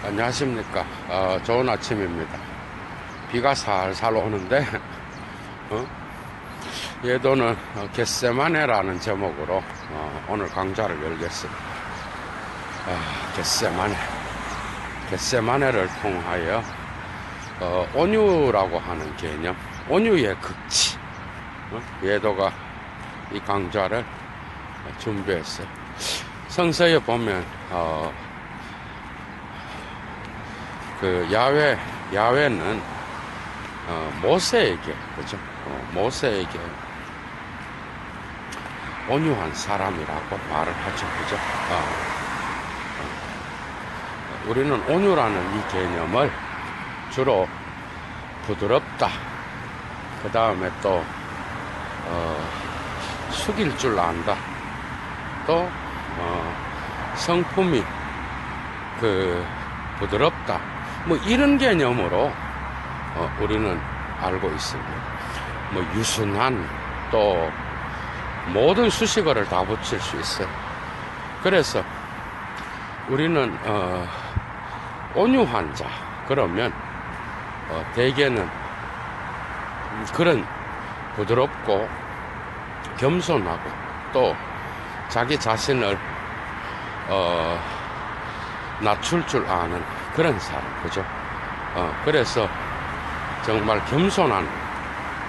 안녕하십니까. 좋은 아침입니다. 비가 살살 오는데 예도는 겟세마네라는 제목으로 오늘 강좌를 열겠습니다. 겟세마네를 통하여 온유라고 하는 개념, 온유의 극치, 예도가 이 강좌를 준비했어요. 성서에 보면 그 야훼는 모세에게, 그죠? 모세에게 온유한 사람이라고 말을 하죠, 그죠? 우리는 온유라는 이 개념을 주로 부드럽다, 그 다음에 또 숙일 줄 안다, 또 성품이 부드럽다, 뭐 이런 개념으로 우리는 알고 있습니다. 뭐 유순한, 또 모든 수식어를 다 붙일 수 있어요. 그래서 우리는 온유한 자 그러면 대개는 그런 부드럽고 겸손하고 또 자기 자신을 낮출 줄 아는 그런 사람, 그죠? 그래서 정말 겸손한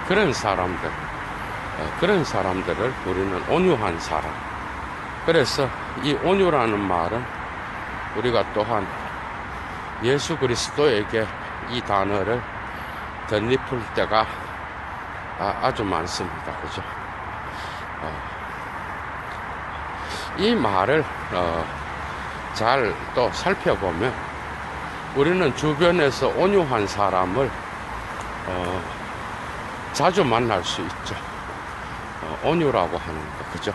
그런 사람들, 그런 사람들을 우리는 온유한 사람. 그래서 이 온유라는 말은 우리가 또한 예수 그리스도에게 이 단어를 덧입힐 때가 아주 많습니다, 그죠? 이 말을 잘 또 살펴보면 우리는 주변에서 온유한 사람을 자주 만날 수 있죠. 온유라고 하는 거, 그죠?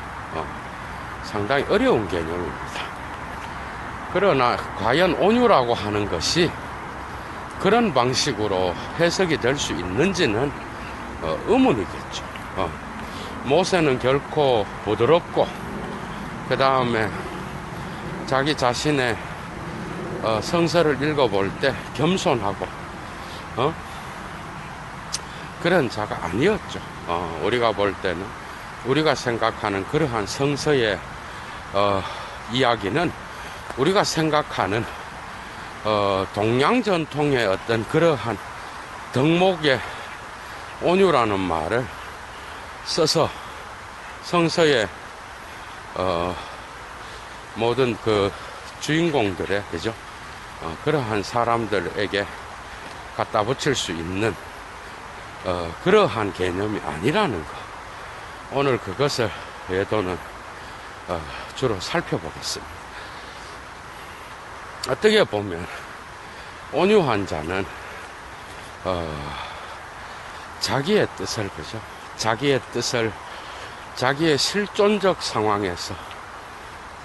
상당히 어려운 개념입니다. 그러나 과연 온유라고 하는 것이 그런 방식으로 해석이 될 수 있는지는 의문이겠죠. 모세는 결코 부드럽고 그 다음에 자기 자신의 성서를 읽어볼 때 겸손하고 그런 자가 아니었죠. 우리가 볼 때는, 우리가 생각하는 그러한 성서의 이야기는 우리가 생각하는 동양 전통의 어떤 그러한 덕목의 온유라는 말을 써서 성서의 모든 그 주인공들의, 그죠? 그러한 사람들에게 갖다 붙일 수 있는 그러한 개념이 아니라는 거. 오늘 그것을 예도는 주로 살펴보겠습니다. 어떻게 보면 온유한 자는 자기의 뜻을, 그죠? 자기의 뜻을 자기의 실존적 상황에서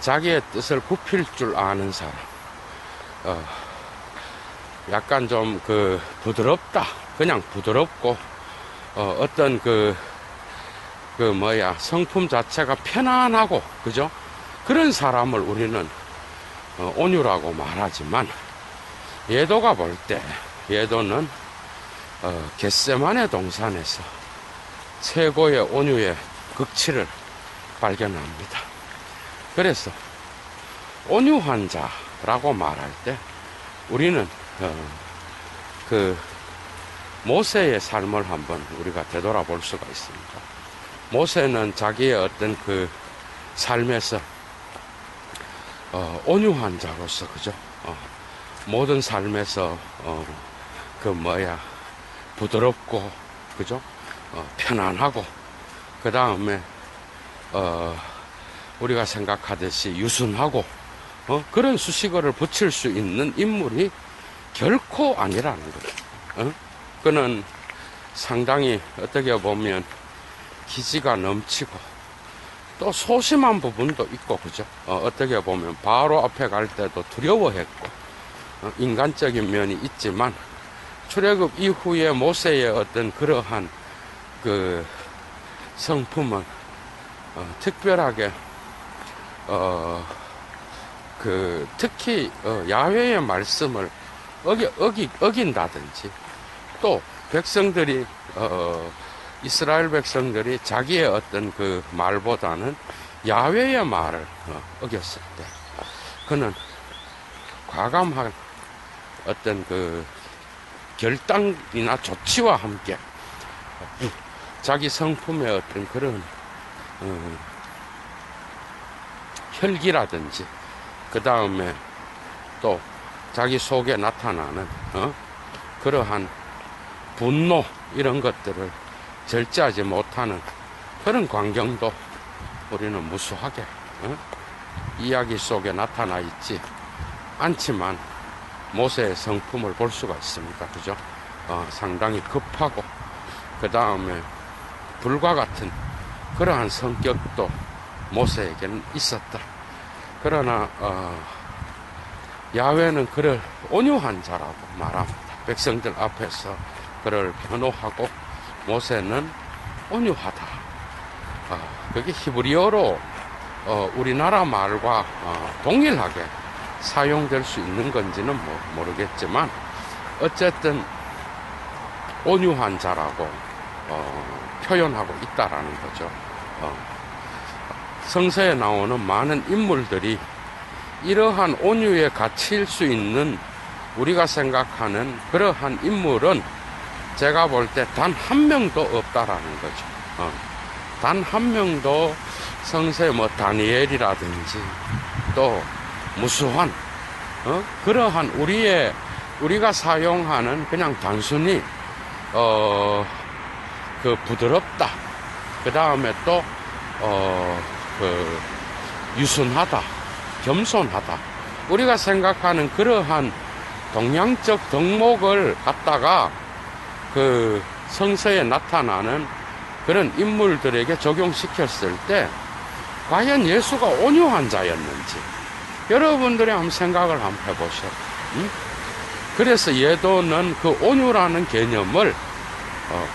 자기의 뜻을 굽힐 줄 아는 사람. 약간 좀 부드럽다. 그냥 부드럽고, 어떤 성품 자체가 편안하고, 그죠? 그런 사람을 우리는 온유라고 말하지만, 예도가 볼 때, 예도는 겟세마네 동산에서 최고의 온유의 극치를 발견합니다. 그래서 온유한 자라고 말할 때 우리는 모세의 삶을 한번 우리가 되돌아볼 수가 있습니다. 모세는 자기의 어떤 삶에서 온유한 자로서, 그죠? 모든 삶에서 부드럽고, 그죠? 편안하고, 그 다음에 우리가 생각하듯이 유순하고 그런 수식어를 붙일 수 있는 인물이 결코 아니라는 거예요. 그는 상당히 어떻게 보면 기지가 넘치고 또 소심한 부분도 있고, 그죠? 어떻게 보면 바로 앞에 갈 때도 두려워했고 인간적인 면이 있지만 출애굽 이후에 모세의 어떤 그러한 성품은 특별하게 특히 야훼의 말씀을 어긴다든지, 또 백성들이 이스라엘 백성들이 자기의 어떤 그 말보다는 야훼의 말을 어겼을 때, 그는 과감한 어떤 그 결단이나 조치와 함께 자기 성품의 어떤 그런 혈기라든지, 그 다음에 또 자기 속에 나타나는 그러한 분노, 이런 것들을 절제하지 못하는 그런 광경도 우리는 무수하게 이야기 속에 나타나 있지 않지만 모세의 성품을 볼 수가 있습니다. 그죠? 상당히 급하고, 그 다음에 불과 같은 그러한 성격도 모세에게는 있었다. 그러나 야훼는 그를 온유한 자라고 말합니다. 백성들 앞에서 그를 변호하고, 모세는 온유하다. 그게 히브리어로 우리나라 말과 동일하게 사용될 수 있는 건지는 모르겠지만, 어쨌든 온유한 자라고 표현하고 있다라는 거죠. 성서에 나오는 많은 인물들이 이러한 온유에 갇힐 수 있는, 우리가 생각하는 그러한 인물은 제가 볼 때 단 한 명도 없다라는 거죠. 단 한 명도 성서에 다니엘이라든지 또 무수한 그러한 우리가 사용하는 그냥 단순히 그 부드럽다, 그 다음에 또 유순하다, 겸손하다, 우리가 생각하는 그러한 동양적 덕목을 갖다가 그 성서에 나타나는 그런 인물들에게 적용시켰을 때 과연 예수가 온유한 자였는지 여러분들이 한번 생각을 한번 해보셔. 그래서 예도는 그 온유라는 개념을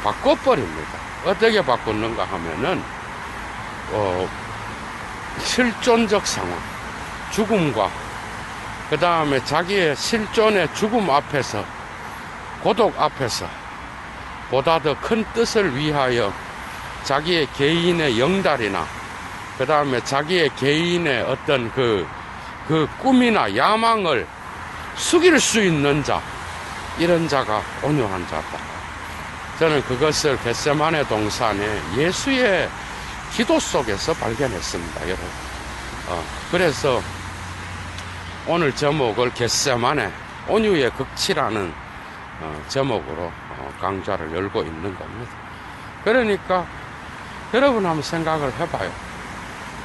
바꿔버립니다. 어떻게 바꾸는가 하면은 실존적 상황, 죽음과 그 다음에 자기의 실존의 죽음 앞에서, 고독 앞에서 보다 더 큰 뜻을 위하여 자기의 개인의 영달이나 그 다음에 자기의 개인의 어떤 그 꿈이나 야망을 숙일 수 있는 자, 이런 자가 온유한 자다. 저는 그것을 겟세마네 동산에 예수의 기도 속에서 발견했습니다, 여러분. 그래서 오늘 제목을 겟세마네 온유의 극치라는 제목으로 강좌를 열고 있는 겁니다. 그러니까 여러분 한번 생각을 해봐요.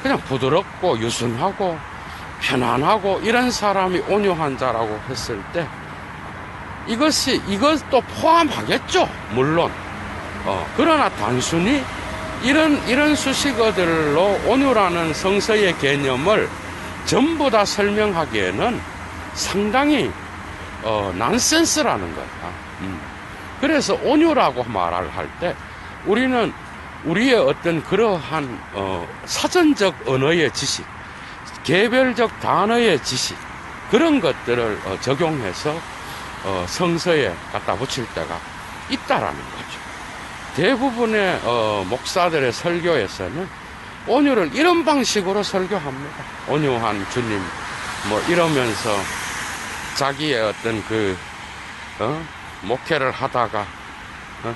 그냥 부드럽고 유순하고 편안하고 이런 사람이 온유한 자라고 했을 때 이것도 포함하겠죠, 물론. 그러나 단순히 이런 수식어들로 온유라는 성서의 개념을 전부 다 설명하기에는 상당히 난센스라는 거야. 그래서 온유라고 말을 할 때 우리는 우리의 어떤 그러한 사전적 언어의 지식, 개별적 단어의 지식, 그런 것들을 적용해서 성서에 갖다 붙일 때가 있다라는 거죠. 대부분의 목사들의 설교에서는 온유를 이런 방식으로 설교합니다. 온유한 주님 이러면서 자기의 어떤 목회를 하다가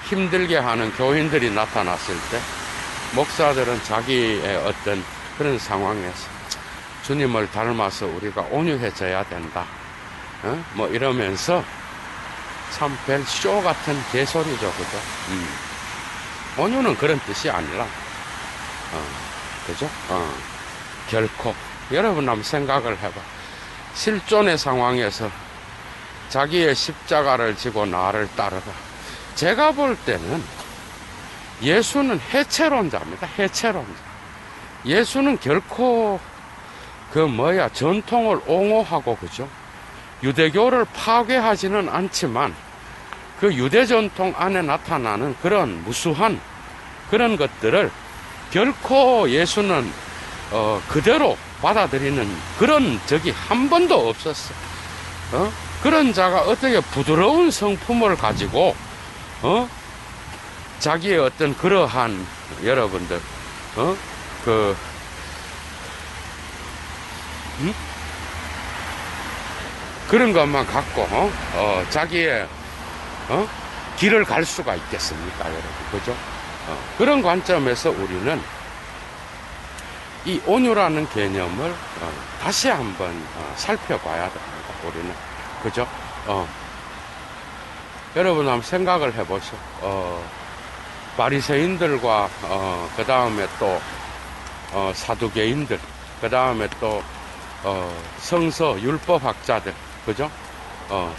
힘들게 하는 교인들이 나타났을 때 목사들은 자기의 어떤 그런 상황에서 주님을 닮아서 우리가 온유해져야 된다, 이러면서 참 별 쇼 같은 개소리죠, 그죠? 온유는 그런 뜻이 아니라, 그죠? 결코. 여러분 한번 생각을 해봐. 실존의 상황에서 자기의 십자가를 지고 나를 따르라. 제가 볼 때는 예수는 해체론자. 예수는 결코 전통을 옹호하고, 그죠? 유대교를 파괴하지는 않지만 그 유대 전통 안에 나타나는 그런 무수한 그런 것들을 결코 예수는 그대로 받아들이는 그런 적이 한 번도 없었어. 그런 자가 어떻게 부드러운 성품을 가지고, 자기의 어떤 그러한, 여러분들, 그런 것만 갖고, 자기의, 길을 갈 수가 있겠습니까, 여러분? 그죠? 그런 관점에서 우리는 이 온유라는 개념을 다시 한번 살펴봐야 됩니다, 우리는. 그죠? 여러분 한번 생각을 해보시오. 바리새인들과 그 다음에 또 사두개인들, 그 다음에 또 성서 율법학자들, 그죠?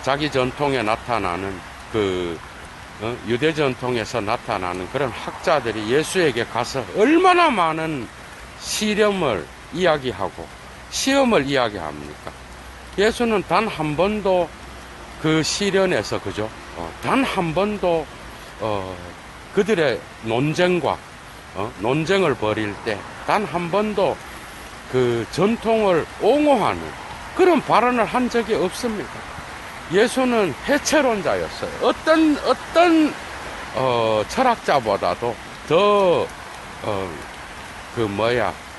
자기 전통에 나타나는 그 유대 전통에서 나타나는 그런 학자들이 예수에게 가서 얼마나 많은 시험을 이야기하고 시험을 이야기합니까? 예수는 단 한 번도 그 시련에서, 그죠? 단 한 번도 그들의 논쟁을 벌일 때 단 한 번도 그 전통을 옹호하는 그런 발언을 한 적이 없습니다. 예수는 해체론자였어요. 어떤 철학자보다도 더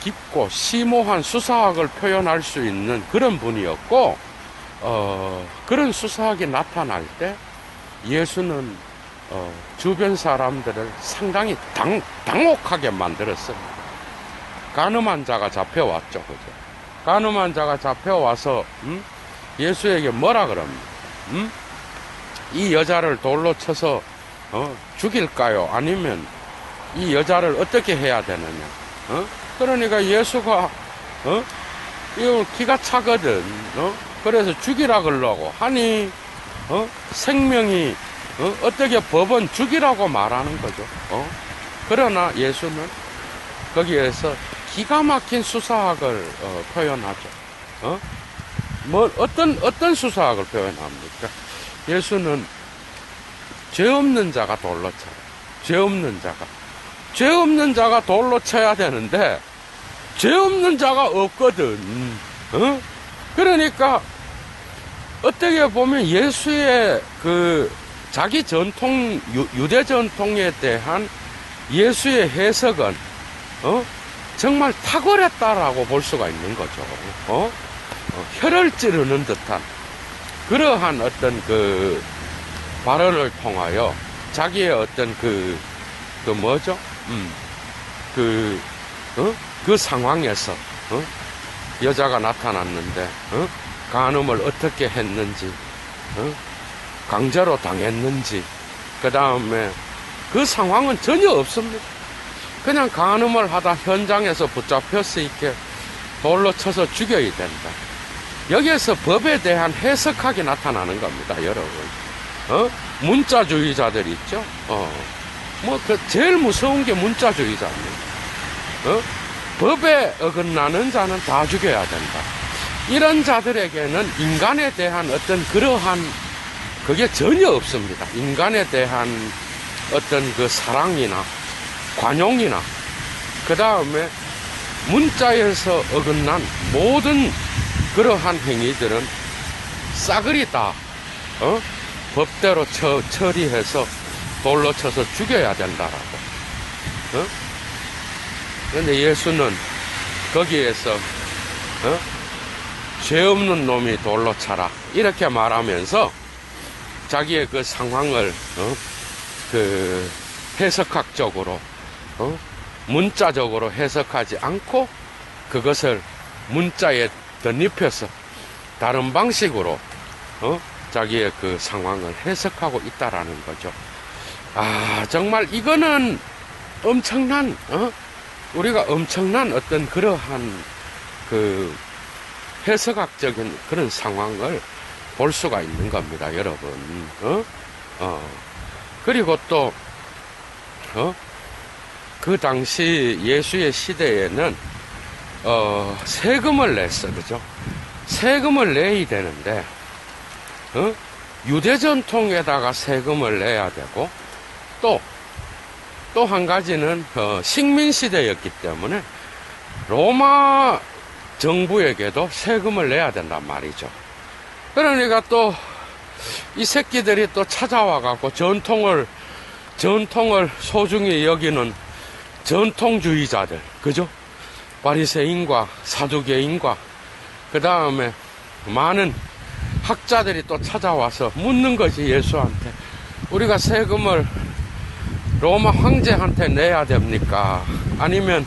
깊고 심오한 수사학을 표현할 수 있는 그런 분이었고, 그런 수사학이 나타날 때 예수는 주변 사람들을 상당히 당혹하게 만들었습니다. 간음한 자가 잡혀왔죠, 그죠? 간음한 자가 잡혀와서 예수에게 뭐라 그럽니까? 이 여자를 돌로 쳐서 죽일까요? 아니면 이 여자를 어떻게 해야 되느냐? 그러니까 예수가 이거 기가 차거든. 그래서 죽이라 그러려고 하니 생명이 어떻게 법은 죽이라고 말하는 거죠. 그러나 예수는 거기에서 기가 막힌 수사학을 표현하죠. 어떤 수사학을 표현합니까? 예수는 죄 없는 자가 돌로 쳐요. 죄 없는 자가 돌로 쳐야 되는데 죄 없는 자가 없거든. 그러니까 어떻게 보면 예수의 그 자기 전통, 유대 전통에 대한 예수의 해석은 정말 탁월했다라고 볼 수가 있는 거죠. 혀를 찌르는 듯한 그러한 어떤 그 발언을 통하여 자기의 어떤 그 상황에서 여자가 나타났는데 간음을 어떻게 했는지, 강제로 당했는지, 그 다음에 그 상황은 전혀 없습니다. 그냥 간음을 하다 현장에서 붙잡혀서 이렇게 돌로 쳐서 죽여야 된다. 여기에서 법에 대한 해석학이 나타나는 겁니다, 여러분. 문자주의자들 있죠? 제일 무서운 게 문자주의자입니다. 법에 어긋나는 자는 다 죽여야 된다. 이런 자들에게는 인간에 대한 어떤 그러한 그게 전혀 없습니다. 인간에 대한 어떤 그 사랑이나 관용이나 그 다음에 문자에서 어긋난 모든 그러한 행위들은 싸그리 다 법대로 처리해서 돌로 쳐서 죽여야 된다라고. 그런데 예수는 거기에서 죄 없는 놈이 돌로 차라 이렇게 말하면서 자기의 그 상황을 그 해석학적으로 문자적으로 해석하지 않고 그것을 문자에 덧입혀서 다른 방식으로 자기의 그 상황을 해석하고 있다라는 거죠. 정말 이거는 엄청난 우리가 엄청난 어떤 그러한 그 해석학적인 그런 상황을 볼 수가 있는 겁니다, 여러분. 그리고 또 그 당시 예수의 시대에는 세금을 냈어, 그죠? 세금을 내야 되는데 유대 전통에다가 세금을 내야 되고 또 한 가지는 식민 시대였기 때문에 로마 정부에게도 세금을 내야 된단 말이죠. 그러니까 또 이 새끼들이 또 찾아와 갖고 전통을 소중히 여기는 전통주의자들, 그죠? 바리새인과 사두개인과 그 다음에 많은 학자들이 또 찾아와서 묻는 거지, 예수한테. 우리가 세금을 로마 황제한테 내야 됩니까? 아니면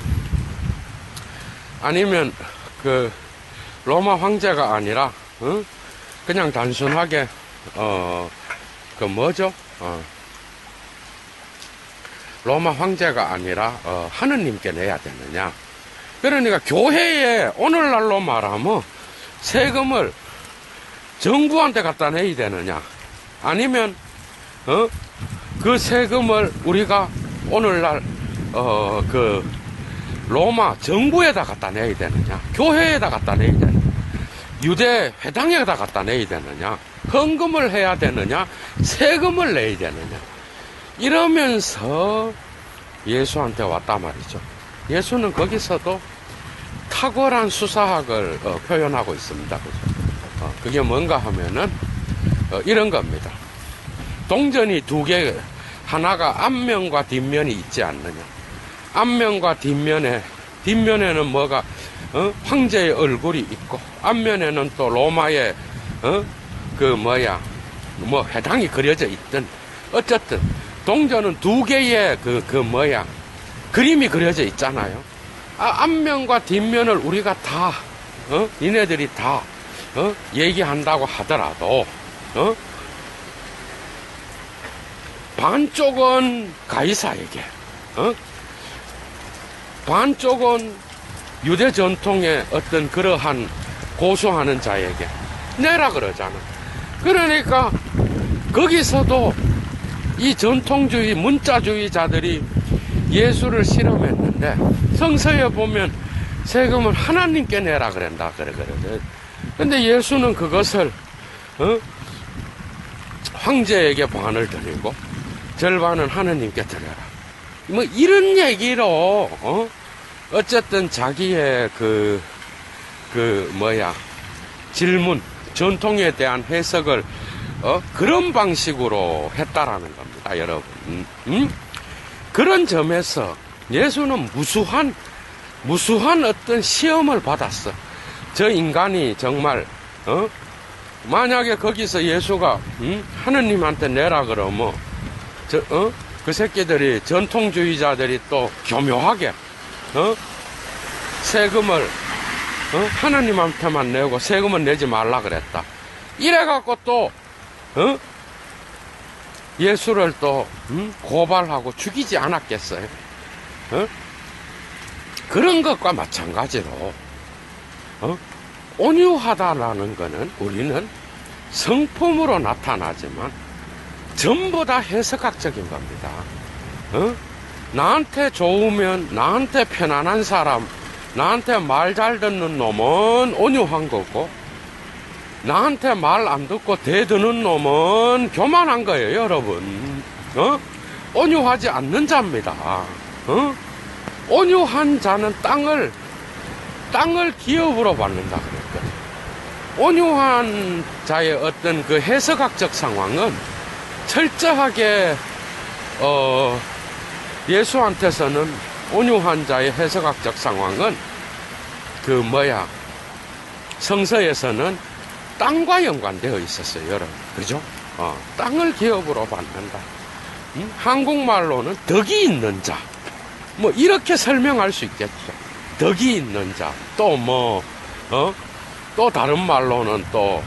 그 로마 황제가 아니라 그냥 단순하게 그 뭐죠? 로마 황제가 아니라 하느님께 내야 되느냐? 그러니까 교회에 오늘날로 말하면 세금을 정부한테 갖다 내야 되느냐? 아니면 그 세금을 우리가 오늘날 그 로마 정부에다 갖다 내야 되느냐? 교회에다 갖다 내야 되느냐? 유대 회당에다 갖다 내야 되느냐? 헌금을 해야 되느냐? 세금을 내야 되느냐? 이러면서 예수한테 왔단 말이죠. 예수는 거기서도 탁월한 수사학을 표현하고 있습니다. 그죠? 그게 뭔가 하면은 이런 겁니다. 동전이 두 개, 하나가 앞면과 뒷면이 있지 않느냐? 앞면과 뒷면에는 뭐가 황제의 얼굴이 있고, 앞면에는 또 로마의 회당이 그려져 있든, 어쨌든 동전은 두 개의 그림이 그려져 있잖아요. 앞면과 뒷면을 우리가 다 니네들이 다 얘기한다고 하더라도 반쪽은 가이사에게, 반쪽은 유대 전통의 어떤 그러한 고수하는 자에게 내라 그러잖아. 그러니까 거기서도 이 전통주의 문자주의자들이 예수를 실험했는데, 성서에 보면 세금을 하나님께 내라 그런다 그러거든. 근데 예수는 그것을 황제에게 반을 드리고 절반은 하느님께 드려라. 뭐 이런 얘기로 어쨌든 자기의 질문, 전통에 대한 해석을 그런 방식으로 했다라는 겁니다, 여러분. 그런 점에서 예수는 무수한 어떤 시험을 받았어. 저 인간이 정말 만약에 거기서 예수가 하느님한테 내라 그러면 그 새끼들이, 전통주의자들이 또 교묘하게 세금을 하나님한테만 내고 세금은 내지 말라 그랬다. 이래갖고 또 예수를 또 고발하고 죽이지 않았겠어요? 그런 것과 마찬가지로 온유하다라는 거는 우리는 성품으로 나타나지만 전부 다 해석학적인 겁니다. 나한테 좋으면, 나한테 편안한 사람, 나한테 말 잘 듣는 놈은 온유한 거고, 나한테 말 안 듣고 대드는 놈은 교만한 거예요, 여러분. 온유하지 않는 자입니다. 온유한 자는 땅을 기업으로 받는다 그랬거든요. 온유한 자의 어떤 그 해석학적 상황은 철저하게 예수한테서는 온유한 자의 해석학적 상황은 성서에서는 땅과 연관되어 있었어요, 여러분. 그죠? 땅을 기업으로 받는다. 한국말로는 덕이 있는 자. 뭐, 이렇게 설명할 수 있겠죠. 덕이 있는 자. 또 또 다른 말로는 또,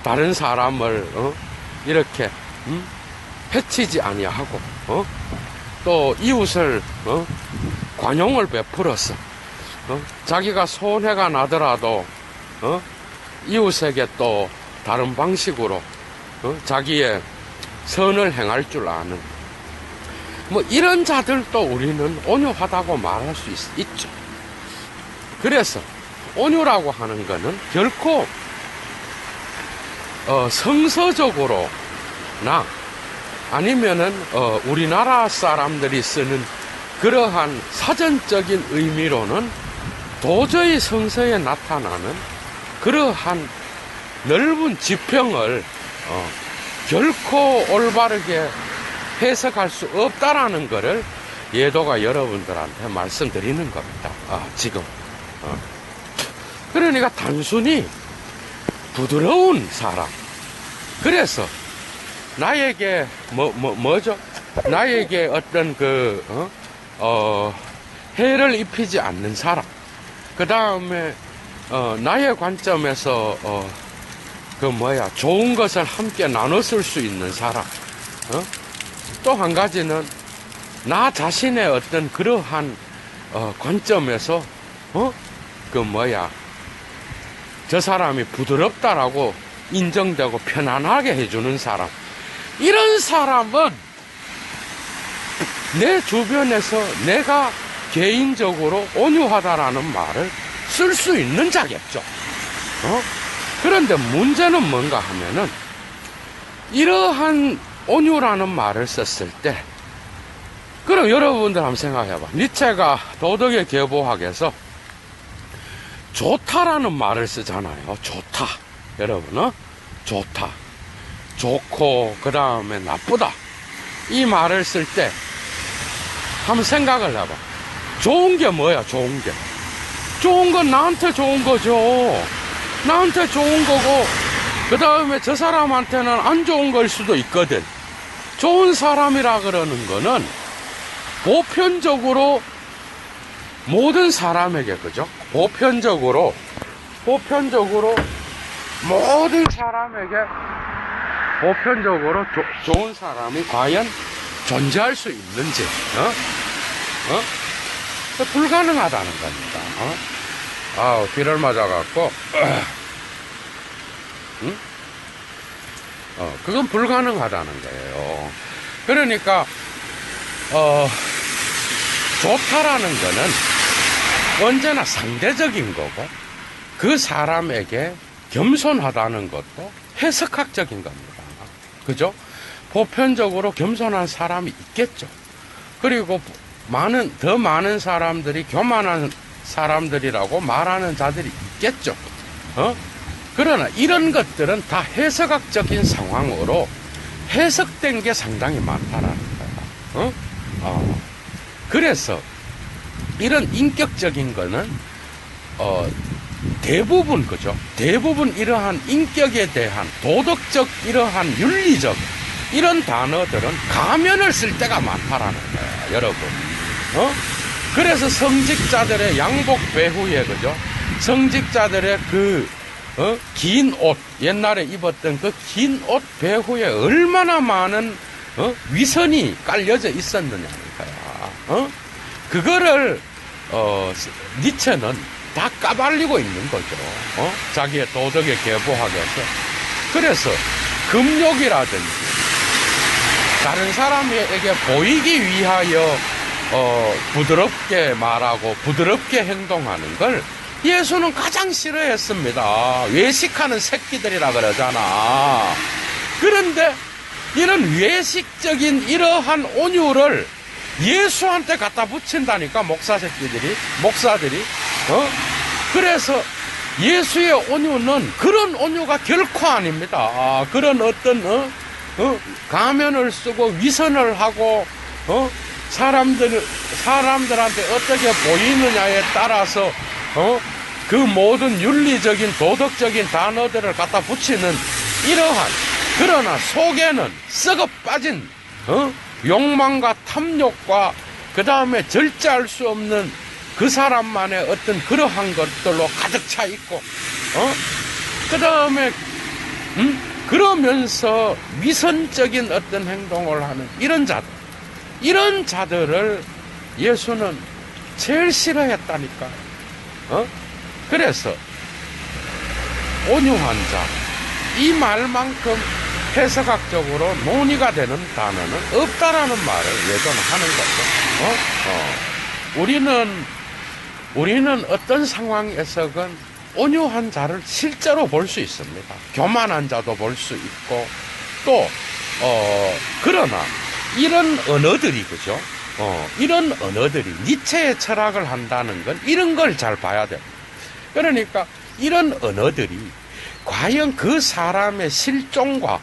다른 사람을, 이렇게, 해치지 아니하고, 또 이웃을, 관용을 베풀어서, 자기가 손해가 나더라도, 이웃에게 또 다른 방식으로 자기의 선을 행할 줄 아는, 뭐 이런 자들도 우리는 온유하다고 말할 수 있죠. 그래서 온유라고 하는 거는 결코 성서적으로나 아니면은 우리나라 사람들이 쓰는 그러한 사전적인 의미로는 도저히 성서에 나타나는 그러한 넓은 지평을 결코 올바르게 해석할 수 없다라는 것을 예도가 여러분들한테 말씀드리는 겁니다. 지금. 그러니까 단순히 부드러운 사람. 그래서 나에게 뭐죠? 나에게 어떤 해를 입히지 않는 사람. 그 다음에 나의 관점에서 좋은 것을 함께 나눠 쓸 수 있는 사람. 또 한 가지는 나 자신의 어떤 그러한 관점에서 저 사람이 부드럽다라고 인정되고 편안하게 해주는 사람. 이런 사람은 내 주변에서 내가 개인적으로 온유하다라는 말을 쓸 수 있는 자겠죠. 그런데 문제는 뭔가 하면은 이러한 온유라는 말을 썼을 때, 그럼 여러분들 한번 생각해봐. 니체가 도덕의 계보학에서 좋다라는 말을 쓰잖아요. 좋다. 여러분, 좋다. 좋고, 그 다음에 나쁘다. 이 말을 쓸 때, 한번 생각을 해봐. 좋은 게 뭐야, 좋은 게. 좋은 건 나한테 좋은 거죠. 나한테 좋은 거고, 그 다음에 저 사람한테는 안 좋은 걸 수도 있거든. 좋은 사람이라 그러는 거는 보편적으로 모든 사람에게, 그죠? 보편적으로 모든 사람에게 보편적으로 좋은 사람이 과연 존재할 수 있는지, 불가능하다는 겁니다. 비를 맞아갖고, 그건 불가능하다는 거예요. 그러니까, 좋다라는 거는 언제나 상대적인 거고, 그 사람에게 겸손하다는 것도 해석학적인 겁니다. 그죠? 보편적으로 겸손한 사람이 있겠죠. 그리고 더 많은 사람들이 교만한 사람들이라고 말하는 자들이 있겠죠. 그러나 이런 것들은 다 해석학적인 상황으로 해석된 게 상당히 많다라는 거야. 그래서 이런 인격적인 거는 대부분, 그죠? 대부분 이러한 인격에 대한 도덕적, 이러한 윤리적 이런 단어들은 가면을 쓸 때가 많다라는 거야, 여러분. 그래서 성직자들의 양복 배후에, 그죠? 성직자들의 긴 옷, 옛날에 입었던 그 긴 옷 배후에 얼마나 많은 위선이 깔려져 있었느냐니까요. 그거를 니체는 다 까발리고 있는 거죠. 자기의 도덕의 계보학에서. 그래서 금욕이라든지 다른 사람에게 보이기 위하여 부드럽게 말하고 부드럽게 행동하는 걸 예수는 가장 싫어했습니다. 외식하는 새끼들이라 그러잖아. 그런데 이런 외식적인 이러한 온유를 예수한테 갖다 붙인다니까, 목사들이. 그래서 예수의 온유는 그런 온유가 결코 아닙니다. 그런 어떤 가면을 쓰고 위선을 하고 사람들한테 어떻게 보이느냐에 따라서 그 모든 윤리적인 도덕적인 단어들을 갖다 붙이는 이러한, 그러나 속에는 썩어 빠진 욕망과 탐욕과 그 다음에 절제할 수 없는 그 사람만의 어떤 그러한 것들로 가득 차 있고, 그 다음에 그러면서 위선적인 어떤 행동을 하는 이런 자들을 예수는 제일 싫어했다니까. 그래서 온유한 자, 이 말만큼 해석학적으로 논의가 되는 단어는 없다라는 말을 예전에 하는 거죠. 우리는 어떤 상황에서건 온유한 자를 실제로 볼 수 있습니다. 교만한 자도 볼 수 있고, 또 그러나 이런 언어들이, 그죠? 이런 언어들이 니체의 철학을 한다는 건 이런 걸 잘 봐야 됩니다. 그러니까 이런 언어들이 과연 그 사람의 실종과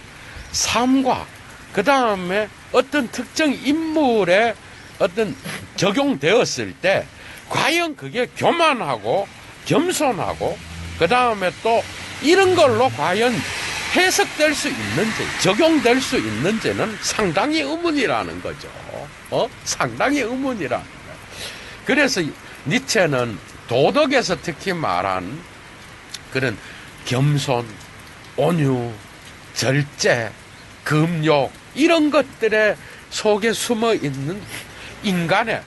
삶과 그 다음에 어떤 특정 인물에 어떤 적용되었을 때 과연 그게 교만하고 겸손하고 그 다음에 또 이런 걸로 과연 해석될 수 있는지 적용될 수 있는지는 상당히 의문이라는 거죠. 상당히 의문이라는 거예요. 그래서 니체는 도덕에서 특히 말한 그런 겸손, 온유, 절제, 금욕 이런 것들의 속에 숨어 있는 인간의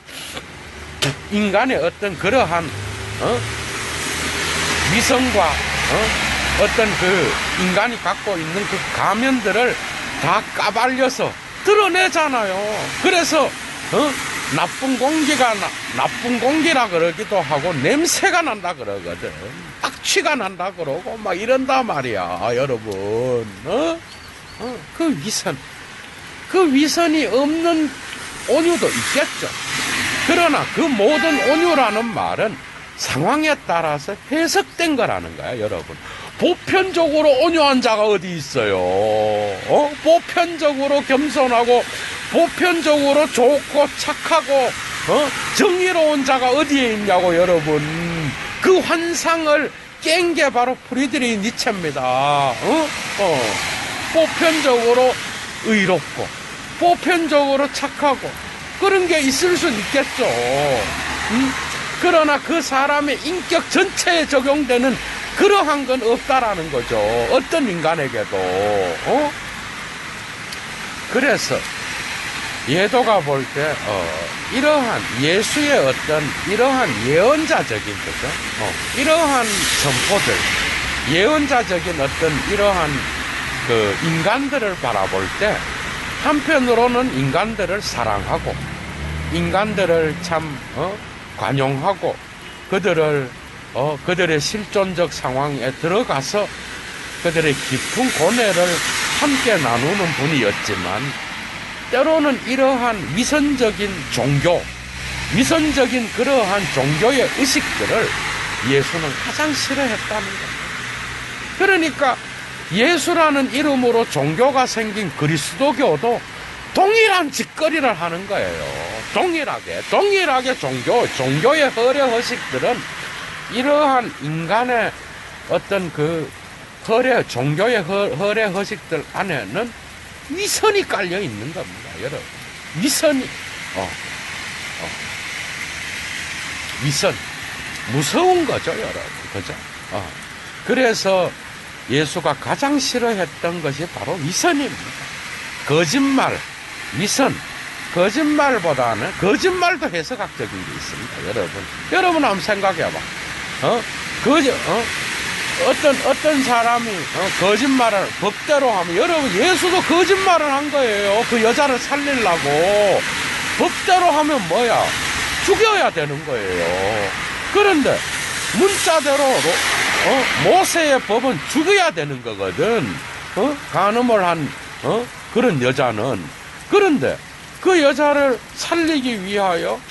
어떤 그러한 위선과 어떤 그 인간이 갖고 있는 그 가면들을 다 까발려서 드러내잖아요. 그래서 나쁜 공기가 나쁜 공기라 그러기도 하고 냄새가 난다 그러거든. 악취가 난다 그러고 막 이런다 말이야, 여러분. 그 위선이 없는 온유도 있겠죠. 그러나 그 모든 온유라는 말은 상황에 따라서 해석된 거라는 거야, 여러분. 보편적으로 온유한 자가 어디 있어요? 보편적으로 겸손하고 보편적으로 좋고 착하고 정의로운 자가 어디에 있냐고, 여러분. 그 환상을 깬 게 바로 프리드리히 니체입니다. 보편적으로 의롭고 보편적으로 착하고 그런 게 있을 수 있겠죠. 그러나 그 사람의 인격 전체에 적용되는 그러한 건 없다라는 거죠. 어떤 인간에게도. 그래서 예도가 볼 때 이러한 예수의 어떤 이러한 예언자적인 거죠. 이러한 선포들, 예언자적인 어떤 이러한 그 인간들을 바라볼 때 한편으로는 인간들을 사랑하고 인간들을 참 관용하고 그들의 실존적 상황에 들어가서 그들의 깊은 고뇌를 함께 나누는 분이었지만 때로는 이러한 위선적인 종교, 위선적인 그러한 종교의 의식들을 예수는 가장 싫어했다는 거예요. 그러니까 예수라는 이름으로 종교가 생긴 그리스도교도 동일한 짓거리를 하는 거예요. 동일하게 종교의 허례 허식들은 이러한 인간의 어떤 그 종교의 허례 허식들 안에는 위선이 깔려 있는 겁니다, 여러분. 위선이, 위선. 무서운 거죠, 여러분. 그죠? 그래서 예수가 가장 싫어했던 것이 바로 위선입니다. 거짓말, 위선. 거짓말보다는, 거짓말도 해석학적인 게 있습니다, 여러분. 여러분 한번 생각해봐. 어떤 사람이 거짓말을 법대로 하면, 여러분 예수도 거짓말을 한 거예요. 그 여자를 살리려고. 법대로 하면 뭐야? 죽여야 되는 거예요. 그런데 문자대로 모세의 법은 죽여야 되는 거거든. 간음을 한 그런 여자는. 그런데 그 여자를 살리기 위하여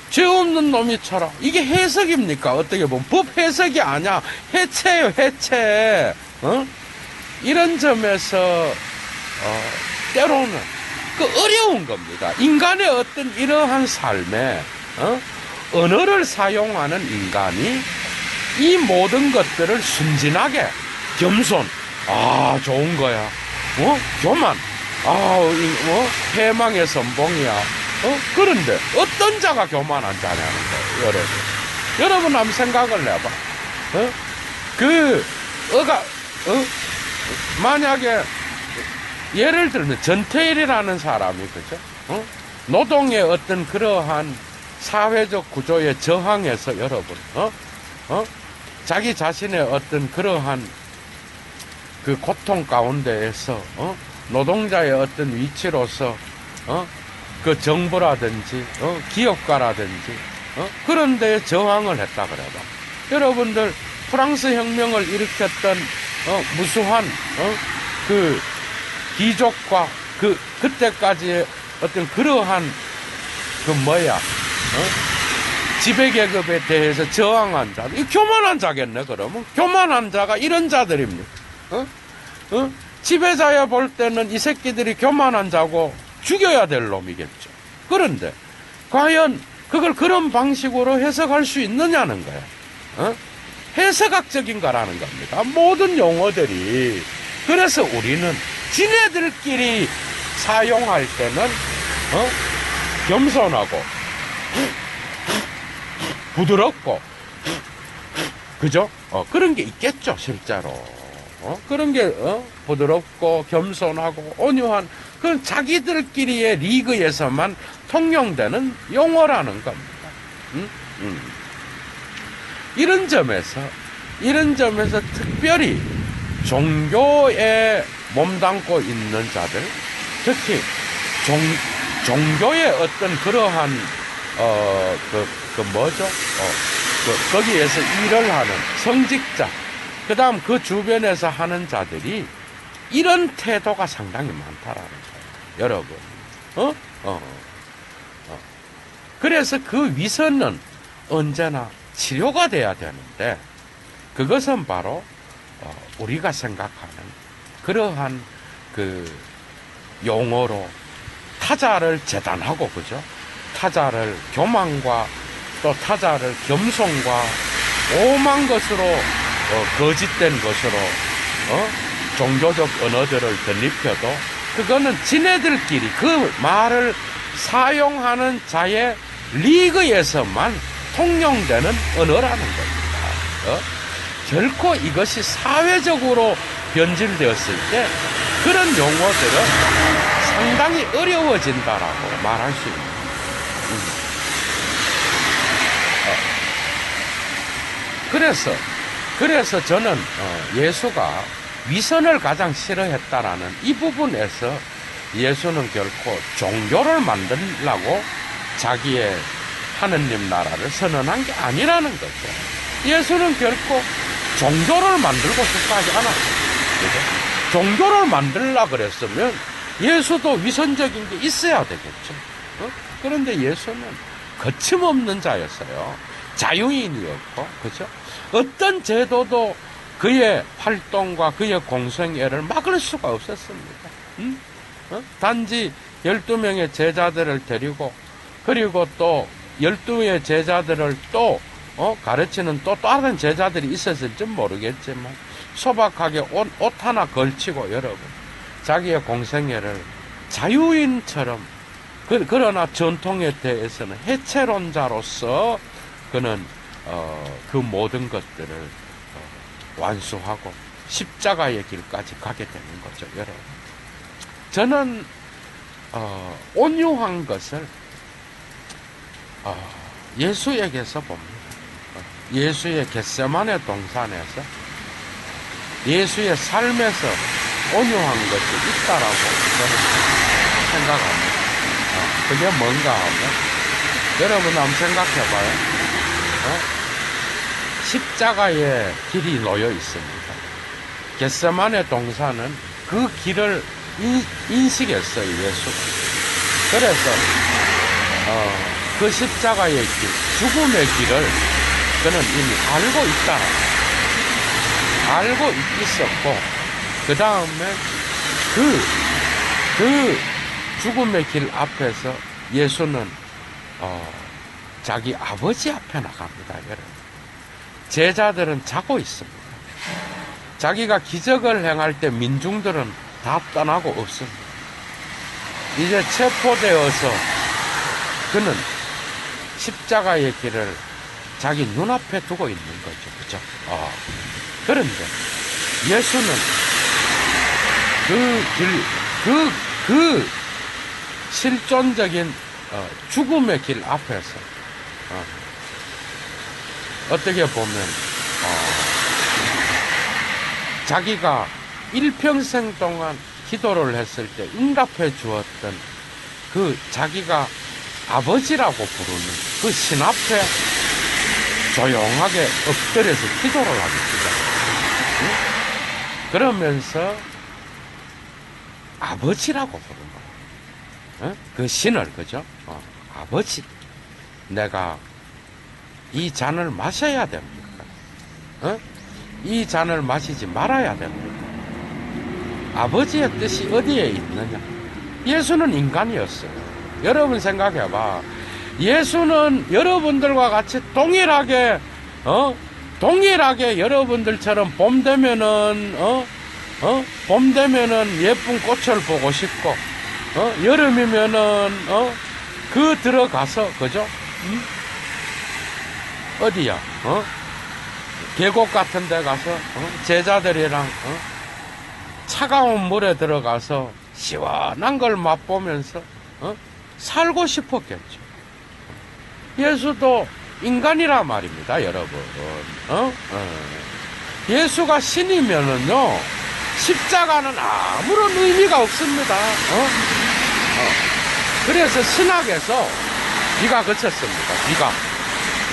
죄 없는 놈이 쳐라. 이게 해석입니까? 어떻게 보면 법 해석이 아니야. 해체예요, 해체. 이런 점에서 때로는 그 어려운 겁니다. 인간의 어떤 이러한 삶에 언어를 사용하는 인간이 이 모든 것들을 순진하게 겸손, 좋은 거야. 교만, 패망의 선봉이야. 그런데 어떤 자가 교만한 자냐는 거예요, 여러분. 여러분 한번 생각을 해봐. 만약에 예를 들면 전태일이라는 사람이, 그죠? 노동의 어떤 그러한 사회적 구조에 저항해서 여러분, 자기 자신의 어떤 그러한 그 고통 가운데에서 노동자의 어떤 위치로서 그 정부라든지 기업가라든지 그런 데에 저항을 했다 그래봐. 여러분들 프랑스 혁명을 일으켰던 무수한 그 귀족과 그때까지의 어떤 그러한 그 뭐야, 지배계급에 대해서 저항한 자, 이 교만한 자겠네, 그러면. 교만한 자가 이런 자들입니다. 지배자야 볼 때는 이 새끼들이 교만한 자고 죽여야 될 놈이겠죠. 그런데, 과연 그걸 그런 방식으로 해석할 수 있느냐는 거야. 해석학적인 거라는 겁니다. 모든 용어들이. 그래서 우리는 지네들끼리 사용할 때는, 겸손하고, 부드럽고, 그죠? 그런 게 있겠죠, 실제로. 그런 게, 부드럽고, 겸손하고, 온유한, 그건 자기들끼리의 리그에서만 통용되는 용어라는 겁니다. 이런 점에서 특별히 종교에 몸담고 있는 자들, 특히 종교의 어떤 그러한, 거기에서 일을 하는 성직자, 그 다음 그 주변에서 하는 자들이 이런 태도가 상당히 많다라는 거예요, 여러분. 그래서 그 위선은 언제나 치료가 돼야 되는데, 그것은 바로, 우리가 생각하는 그러한 그 용어로 타자를 재단하고, 그죠? 타자를 교만과 또 타자를 겸손과 오만 것으로, 거짓된 것으로, 종교적 언어들을 덧입혀도 그거는 지네들끼리 그 말을 사용하는 자의 리그에서만 통용되는 언어라는 겁니다. 결코 이것이 사회적으로 변질되었을 때 그런 용어들은 상당히 어려워진다라고 말할 수 있습니다. 그래서 저는 예수가 위선을 가장 싫어했다라는 이 부분에서 예수는 결코 종교를 만들려고 자기의 하느님 나라를 선언한 게 아니라는 거죠. 예수는 결코 종교를 만들고 싶어 하지 않았어요. 그죠? 종교를 만들려고 그랬으면 예수도 위선적인 게 있어야 되겠죠. 그런데 예수는 거침없는 자였어요. 자유인이었고, 그죠? 어떤 제도도 그의 활동과 그의 공생애를 막을 수가 없었습니다. 단지 12명의 제자들을 데리고, 그리고 또 12의 제자들을 또 가르치는 또 다른 제자들이 있었을지 모르겠지만 소박하게 옷 하나 걸치고, 여러분, 자기의 공생애를 자유인처럼, 그러나 전통에 대해서는 해체론자로서 그는 그 모든 것들을 완수하고 십자가의 길까지 가게 되는 거죠, 여러분. 저는 온유한 것을 예수에게서 봅니다. 예수의 겟세마네 동산에서 예수의 삶에서 온유한 것이 있다라고 저는 생각합니다. 그게 뭔가 하면, 여러분 한번 생각해봐요. 십자가의 길이 놓여 있습니다. 겟세마네 동산은 그 길을 인식했어요, 예수가. 그래서 그 십자가의 길, 죽음의 길을 그는 이미 알고 있었고, 그 다음에 그 죽음의 길 앞에서 예수는 자기 아버지 앞에 나갑니다, 여러분. 제자들은 자고 있습니다. 자기가 기적을 행할 때 민중들은 다 떠나고 없습니다. 이제 체포되어서 그는 십자가의 길을 자기 눈앞에 두고 있는 거죠. 그죠? 그런데 예수는 그 실존적인 죽음의 길 앞에서 어떻게 보면 자기가 일평생 동안 기도를 했을 때 응답해 주었던 그 자기가 아버지라고 부르는 그 신 앞에 조용하게 엎드려서 기도를 하기 시작합니다. 그러면서 아버지라고 부르는 거예요. 그 신을, 그죠? 아버지, 내가 이 잔을 마셔야 됩니까? 이 잔을 마시지 말아야 됩니까? 아버지의 뜻이 어디에 있느냐? 예수는 인간이었어요. 여러분 생각해봐. 예수는 여러분들과 같이 동일하게 여러분들처럼 봄 되면은 예쁜 꽃을 보고 싶고, 여름이면은 들어가서, 그죠? 어디야? 계곡 같은 데 가서 제자들이랑 차가운 물에 들어가서 시원한 걸 맛보면서 살고 싶었겠죠. 예수도 인간이라 말입니다, 여러분. 예수가 신이면은요, 십자가는 아무런 의미가 없습니다. 그래서 신학에서 비가 그쳤습니다. 비가.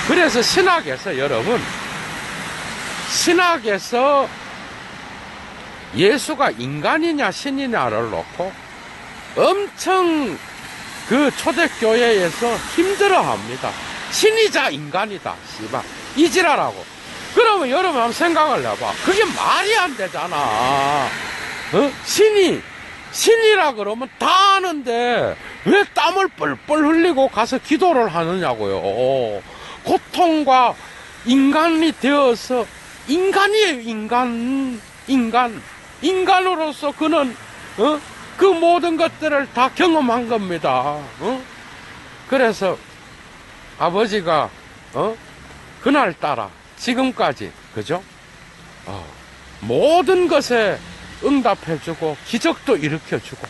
그래서 신학에서 여러분, 신학에서 예수가 인간이냐 신이냐를 놓고 엄청 그 초대교회에서 힘들어합니다. 신이자 인간이다. 씨발. 이지라라고. 그러면 여러분 한번 생각을 해봐. 그게 말이 안 되잖아. 신이라 그러면 다 아는데 왜 땀을 뻘뻘 흘리고 가서 기도를 하느냐고요. 고통과 인간이 되어서 인간이에요. 인간으로서 그는 그 모든 것들을 다 경험한 겁니다. 그래서 아버지가 그날따라 지금까지, 그죠? 모든 것에 응답해주고 기적도 일으켜주고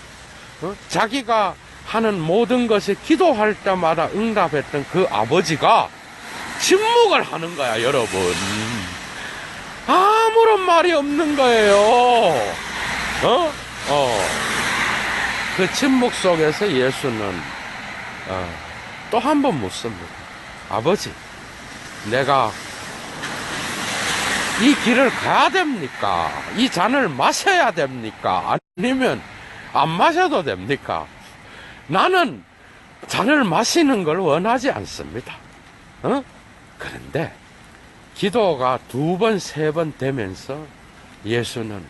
자기가 하는 모든 것에 기도할 때마다 응답했던 그 아버지가 침묵을 하는 거야, 여러분. 아무런 말이 없는 거예요. 그 침묵 속에서 예수는 또 한 번 묻습니다. 아버지, 내가 이 길을 가야 됩니까? 이 잔을 마셔야 됩니까? 아니면 안 마셔도 됩니까? 나는 잔을 마시는 걸 원하지 않습니다. 그런데 기도가 2번, 3번 되면서 예수는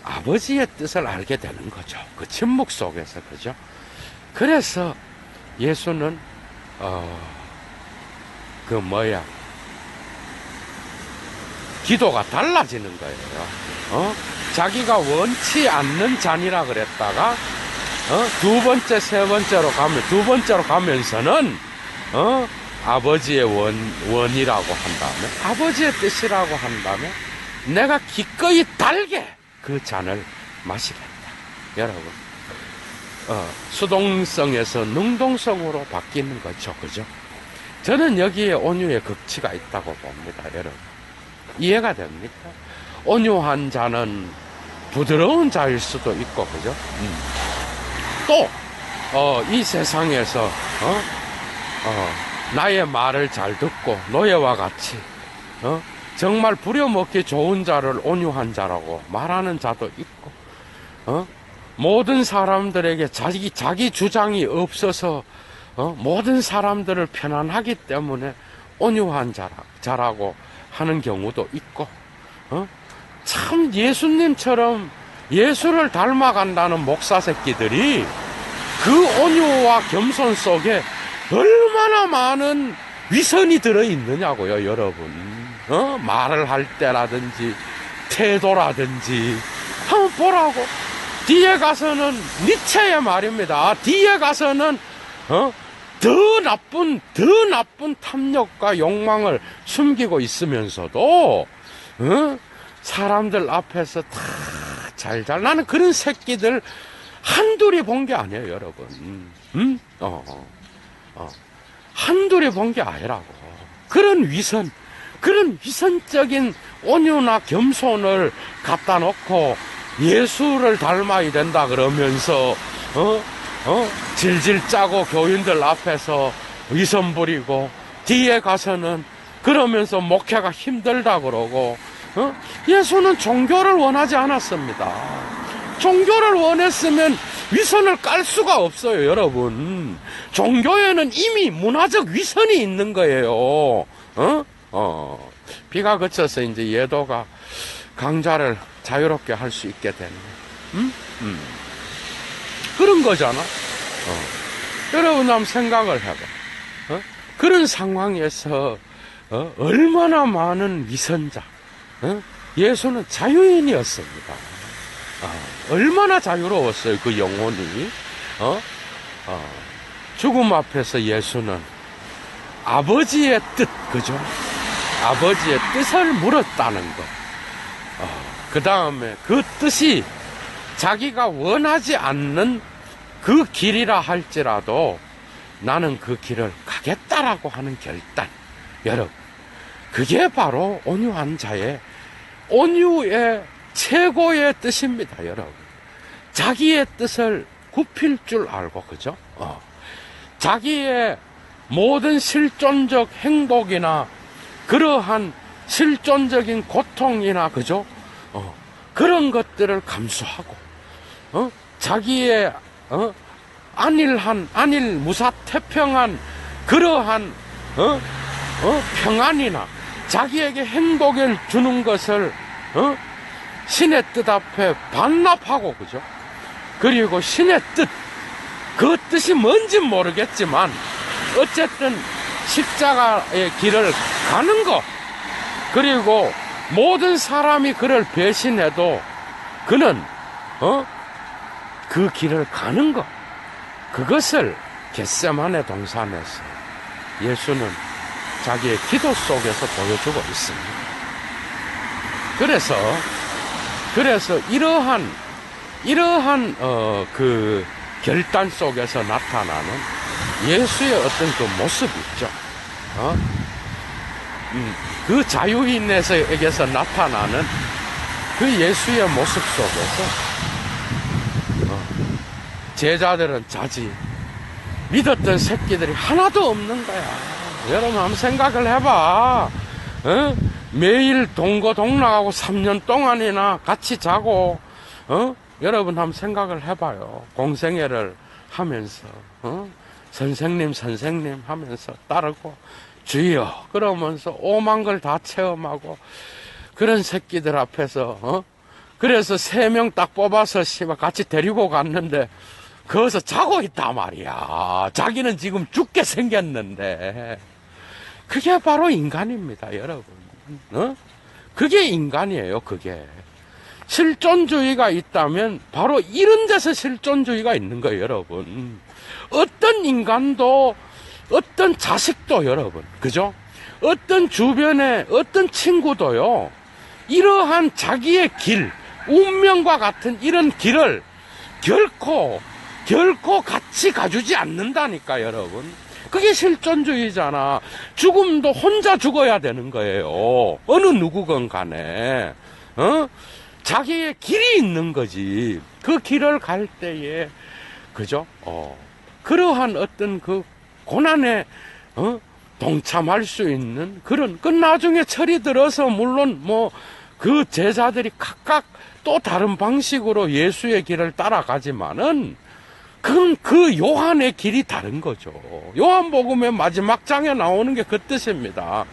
아버지의 뜻을 알게 되는 거죠. 그 침묵 속에서, 그죠? 그래서 예수는 기도가 달라지는 거예요. 자기가 원치 않는 잔이라 그랬다가 2번째, 3번째로 두 번째로 가면서는 아버지의 원이라고 한 다음에, 아버지의 뜻이라고 한 다음에 내가 기꺼이 달게 그 잔을 마시겠다. 여러분, 수동성에서 능동성으로 바뀌는 거죠. 그죠? 저는 여기에 온유의 극치가 있다고 봅니다. 여러분, 이해가 됩니까? 온유한 자는 부드러운 자일 수도 있고, 그죠? 또 이 세상에서 나의 말을 잘 듣고 노예와 같이 정말 부려먹기 좋은 자를 온유한 자라고 말하는 자도 있고, 모든 사람들에게 자기 주장이 없어서 모든 사람들을 편안하기 때문에 온유한 자라고 하는 경우도 있고, 참 예수님처럼 예수를 닮아간다는 목사 새끼들이 그 온유와 겸손 속에 얼마나 많은 위선이 들어있느냐고요, 여러분. 말을 할 때라든지 태도라든지 한번 보라고. 뒤에 가서는 니체의 말입니다. 뒤에 가서는 더 나쁜 탐욕과 욕망을 숨기고 있으면서도 사람들 앞에서 다 잘 나는 그런 새끼들 한둘이 본 게 아니에요, 여러분. 한둘이 본 게 아니라고. 그런 위선적인 온유나 겸손을 갖다 놓고 예수를 닮아야 된다 그러면서 질질 짜고 교인들 앞에서 위선 부리고, 뒤에 가서는 그러면서 목회가 힘들다 그러고. 예수는 종교를 원하지 않았습니다. 종교를 원했으면 위선을 깔 수가 없어요, 여러분. 종교에는 이미 문화적 위선이 있는 거예요. 비가 그쳐서 이제 예도가 강좌를 자유롭게 할 수 있게 되는, 그런 거잖아. 여러분 한번 생각을 해봐. 그런 상황에서 얼마나 많은 위선자. 예수는 자유인이었습니다. 얼마나 자유로웠어요, 그 영혼이. 죽음 앞에서 예수는 아버지의 뜻, 그죠? 아버지의 뜻을 물었다는 것. 그 다음에 그 뜻이 자기가 원하지 않는 그 길이라 할지라도 나는 그 길을 가겠다라고 하는 결단. 여러분, 그게 바로 온유한 자의, 온유의 최고의 뜻입니다, 여러분. 자기의 뜻을 굽힐 줄 알고, 그죠? 자기의 모든 실존적 행복이나 그러한 실존적인 고통이나, 그죠? 그런 것들을 감수하고, 자기의, 안일 무사태평한 그러한, 평안이나 자기에게 행복을 주는 것을, 신의 뜻 앞에 반납하고, 그죠? 그리고 신의 뜻, 그 뜻이 뭔진 모르겠지만, 어쨌든 십자가의 길을 가는 것, 그리고 모든 사람이 그를 배신해도 그는 그 길을 가는 것, 그것을 겟세마네 동산에서 예수는 자기의 기도 속에서 보여주고 있습니다. 그래서 이러한 그 결단 속에서 나타나는 예수의 어떤 그 모습 있죠. 그 자유인에게서 나타나는 그 예수의 모습 속에서 제자들은 자지, 믿었던 새끼들이 하나도 없는 거야. 여러분 한번 생각을 해봐. 매일 동거동락하고 3년 동안이나 같이 자고, 여러분 한번 생각을 해봐요. 공생애를 하면서, 선생님 하면서 따르고, 주여 그러면서 오만 걸 다 체험하고, 그런 새끼들 앞에서, 그래서 3명 딱 뽑아서 같이 데리고 갔는데 거기서 자고 있단 말이야. 자기는 지금 죽게 생겼는데. 그게 바로 인간입니다, 여러분. 그게 인간이에요, 그게. 실존주의가 있다면 바로 이런 데서 실존주의가 있는 거예요, 여러분. 어떤 인간도, 어떤 자식도, 여러분, 그죠? 어떤 주변에 어떤 친구도요, 이러한 자기의 길, 운명과 같은 이런 길을 결코 같이 가주지 않는다니까, 여러분. 그게 실존주의잖아. 죽음도 혼자 죽어야 되는 거예요. 어느 누구건 간에. 자기의 길이 있는 거지. 그 길을 갈 때에, 그죠? 그러한 어떤 그 고난에, 동참할 수 있는 그런, 그 나중에 철이 들어서 물론 그 제자들이 각각 또 다른 방식으로 예수의 길을 따라가지만은, 그건 그 요한의 길이 다른 거죠. 요한복음의 마지막 장에 나오는 게 그 뜻입니다.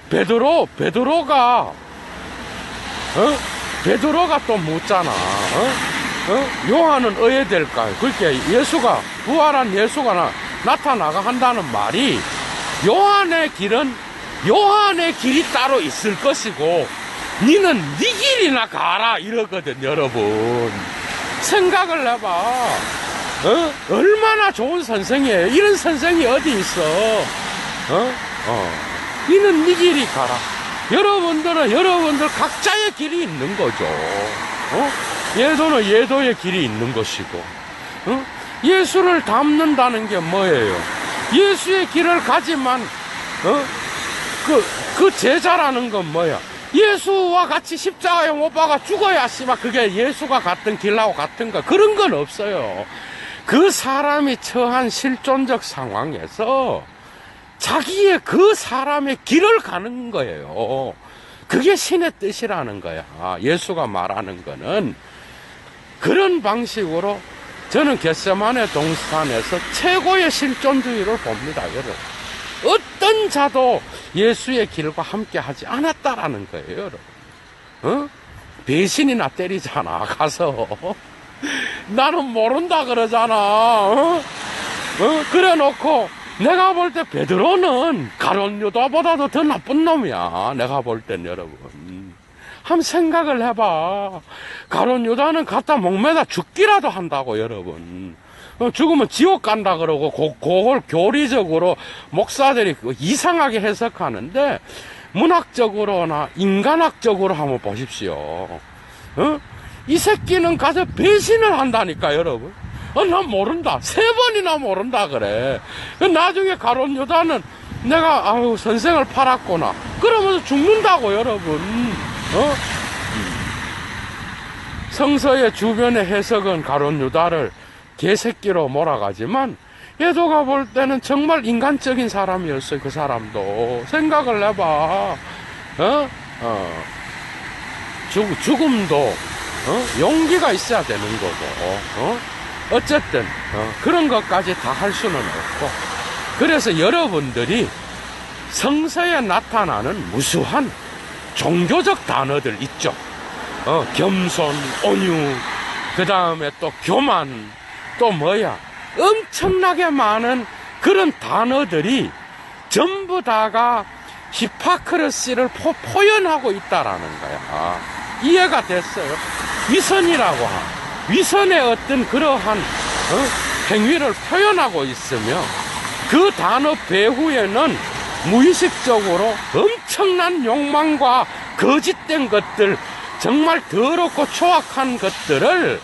베드로가 또 묻잖아. 요한은 어찌 될까요? 그렇게 예수가, 부활한 예수가 나타나가 한다는 말이, 요한의 길이 따로 있을 것이고, 니는 네 길이나 가라, 이러거든, 여러분. 생각을 해봐. 얼마나 좋은 선생이에요. 이런 선생이 어디 있어? 니는 네 길이 가라. 여러분들 각자의 길이 있는 거죠. 예도는 예도의 길이 있는 것이고, 예수를 닮는다는 게 뭐예요? 예수의 길을 가지만, 그 제자라는 건 뭐야? 예수와 같이 십자가에 못 박아 죽어야 씨발 그게 예수가 갔던 길하고 같은 거, 그런 건 없어요. 그 사람이 처한 실존적 상황에서 자기의 그 사람의 길을 가는 거예요. 그게 신의 뜻이라는 거야. 예수가 말하는 거는 그런 방식으로 저는 겟세마네 동산에서 최고의 실존주의를 봅니다, 여러분. 어떤 자도 예수의 길과 함께 하지 않았다라는 거예요, 여러분. 어? 배신이나 때리잖아, 가서. 나는 모른다 그러잖아. 그래 놓고 내가 볼 때 베드로는 가룟 유다보다도 더 나쁜 놈이야. 내가 볼 땐 여러분. 한번 생각을 해봐. 가룟 유다는 갖다 목매다 죽기라도 한다고, 여러분. 죽으면 지옥 간다 그러고 그걸 교리적으로 목사들이 이상하게 해석하는데, 문학적으로나 인간학적으로 한번 보십시오. 이 새끼는 가서 배신을 한다니까, 여러분. 난 모른다. 3번이나 모른다 그래. 나중에 가룟 유다는 내가 선생을 팔았구나 그러면서 죽는다고, 여러분. 성서의 주변의 해석은 가룟 유다를 개새끼로 몰아가지만, 예도가 볼 때는 정말 인간적인 사람이었어요. 그 사람도 생각을 해봐. 죽음도 용기가 있어야 되는 거고, 어쨌든 그런 것까지 다 할 수는 없고, 그래서 여러분들이 성서에 나타나는 무수한 종교적 단어들 있죠. 겸손, 온유, 그 다음에 또 교만, 또 뭐야, 엄청나게 많은 그런 단어들이 전부 다가 히파크러시를 포연하고 있다라는 거야. 이해가 됐어요? 위선이라고 위선의 어떤 그러한 행위를 표현하고 있으며, 그 단어 배후에는 무의식적으로 엄청난 욕망과 거짓된 것들, 정말 더럽고 초악한 것들을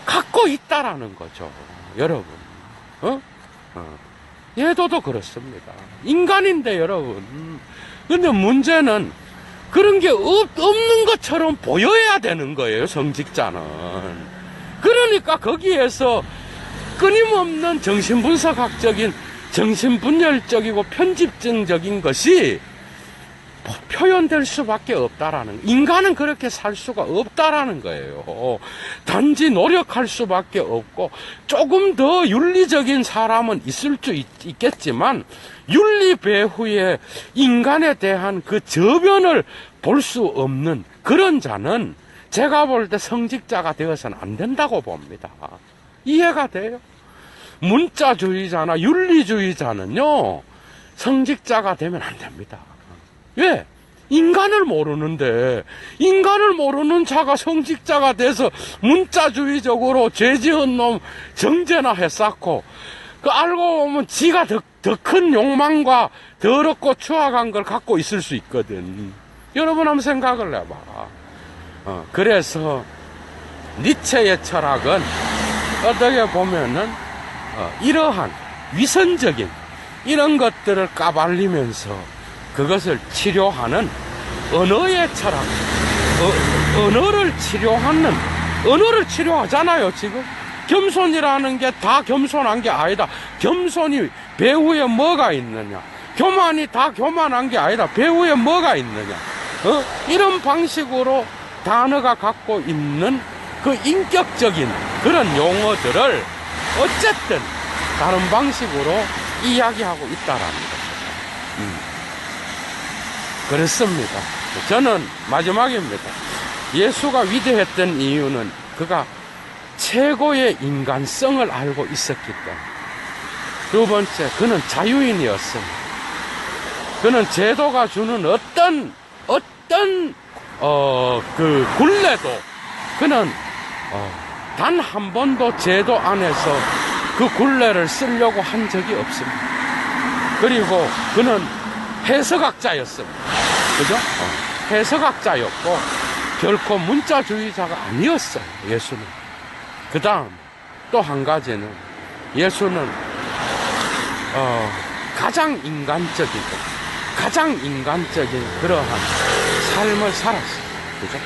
갖고 있다라는 거죠, 여러분. 예도도 그렇습니다. 인간인데, 여러분. 근데 문제는 그런 게 없는 것처럼 보여야 되는 거예요, 성직자는. 그러니까 거기에서 끊임없는 정신분석학적인, 정신분열적이고 편집증적인 것이 표현될 수밖에 없다라는, 인간은 그렇게 살 수가 없다라는 거예요. 단지 노력할 수밖에 없고, 조금 더 윤리적인 사람은 있을 수 있겠지만, 윤리 배후에 인간에 대한 그 저변을 볼 수 없는 그런 자는 제가 볼 때 성직자가 되어서는 안 된다고 봅니다. 이해가 돼요? 문자주의자나 윤리주의자는요, 성직자가 되면 안 됩니다. 왜? 인간을 모르는데, 인간을 모르는 자가 성직자가 돼서 문자주의적으로 죄 지은 놈 정죄나 했었고, 알고 보면 지가 더 큰 욕망과 더럽고 추악한 걸 갖고 있을 수 있거든. 여러분 한번 생각을 해봐. 그래서 니체의 철학은 어떻게 보면은 이러한 위선적인 이런 것들을 까발리면서 그것을 치료하는 언어의 철학, 언어를 치료하잖아요, 지금. 겸손이라는 게 다 겸손한 게 아니다. 겸손이 배후에 뭐가 있느냐. 교만이 다 교만한 게 아니다. 배후에 뭐가 있느냐. 이런 방식으로 단어가 갖고 있는 그 인격적인 그런 용어들을 어쨌든 다른 방식으로 이야기하고 있다라는 거죠. 그렇습니다. 저는 마지막입니다. 예수가 위대했던 이유는 그가 최고의 인간성을 알고 있었기 때문에. 두 번째, 그는 자유인이었습니다. 그는 제도가 주는 어떤 그 굴레도 그는 단 한 번도 제도 안에서 그 굴레를 쓰려고 한 적이 없습니다. 그리고 그는 해석학자였습니다. 그죠? 해석학자였고 결코 문자주의자가 아니었어요, 예수는. 그 다음 또 한 가지는 예수는 가장 인간적인 그러한 삶을 살았어요. 그죠?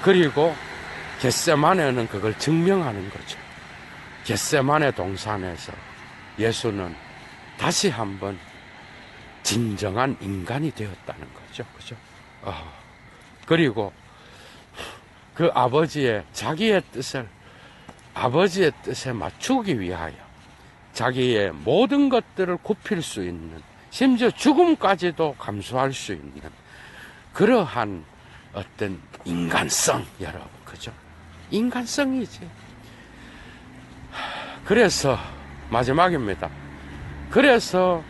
그리고 겟세마네는 그걸 증명하는 거죠. 겟세마네 동산에서 예수는 다시 한번 진정한 인간이 되었다는 거죠. 그죠? 그리고 그 아버지의 자기의 뜻을 아버지의 뜻에 맞추기 위하여 자기의 모든 것들을 굽힐 수 있는, 심지어 죽음까지도 감수할 수 있는 그러한 어떤 인간성, 여러분, 그죠? 인간성이지. 그래서 마지막입니다. 그래서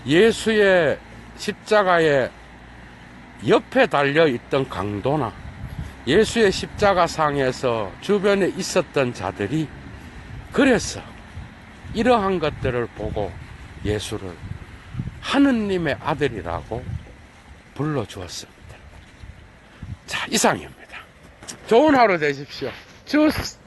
예수의 십자가의 옆에 달려있던 강도나 예수의 십자가상에서 주변에 있었던 자들이 그래서 이러한 것들을 보고 예수를 하느님의 아들이라고 불러주었습니다. 자, 이상입니다. 좋은 하루 되십시오. 주스